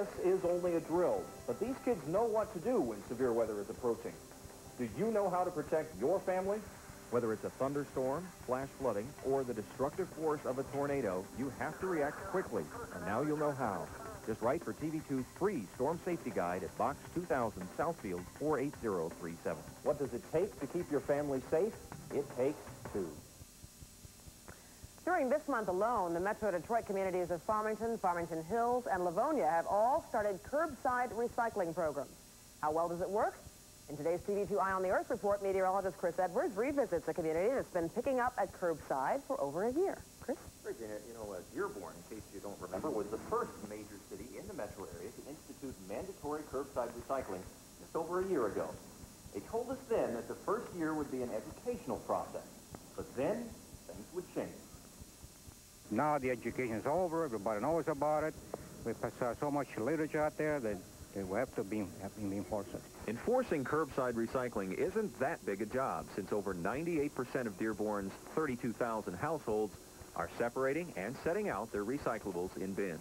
This is only a drill, but these kids know what to do when severe weather is approaching. Do you know how to protect your family? Whether it's a thunderstorm, flash flooding, or the destructive force of a tornado, you have to react quickly, and now you'll know how. Just write for TV2's free storm safety guide at Box 2000, Southfield 48037. What does it take to keep your family safe? It takes two. During this month alone, the Metro Detroit communities of Farmington, Farmington Hills, and Livonia have all started curbside recycling programs. How well does it work? In today's TV2 Eye on the Earth report, meteorologist Chris Edwards revisits a community that's been picking up at curbside for over a year. Chris? Virginia, Dearborn, in case you don't remember, was the first major city in the metro area to institute mandatory curbside recycling just over a year ago. They told us then that the first year would be an educational process, but then things would change. Now the education is over, everybody knows about it. We pass so much literature out there that it will have to be enforced. Enforcing curbside recycling isn't that big a job, since over 98% of Dearborn's 32,000 households are separating and setting out their recyclables in bins.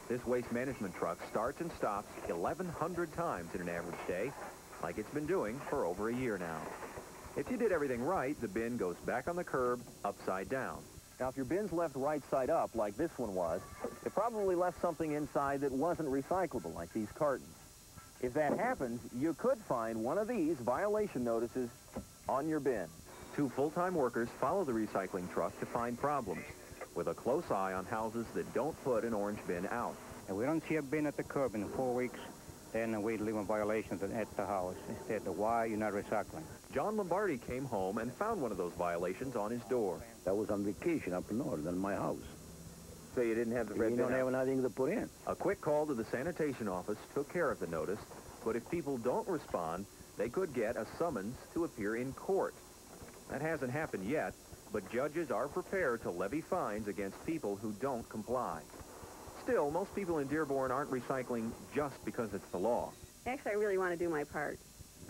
This waste management truck starts and stops 1,100 times in an average day, like it's been doing for over a year now. If you did everything right, the bin goes back on the curb upside down. Now, if your bin's left right side up, like this one was, it probably left something inside that wasn't recyclable, like these cartons. If that happens, you could find one of these violation notices on your bin. Two full-time workers follow the recycling truck to find problems, with a close eye on houses that don't put an orange bin out. And we don't see a bin at the curb in 4 weeks, then we leave in violations at the house. Instead, why you're not recycling? John Lombardi came home and found one of those violations on his door. I was on vacation up north in my house. So you didn't have the red bin You don't have anything to put in. A quick call to the sanitation office took care of the notice, but if people don't respond, they could get a summons to appear in court. That hasn't happened yet, but judges are prepared to levy fines against people who don't comply. Still, most people in Dearborn aren't recycling just because it's the law. Actually, I really want to do my part.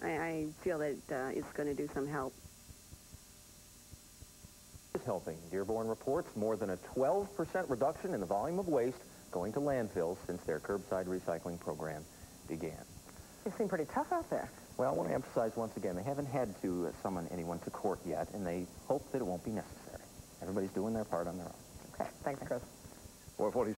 I feel that it's going to do some help. Is helping. Dearborn reports more than a 12% reduction in the volume of waste going to landfills since their curbside recycling program began. They seem pretty tough out there. Well, I want to emphasize once again, they haven't had to summon anyone to court yet, and they hope that it won't be necessary. Everybody's doing their part on their own. Okay, thanks, Chris. 440.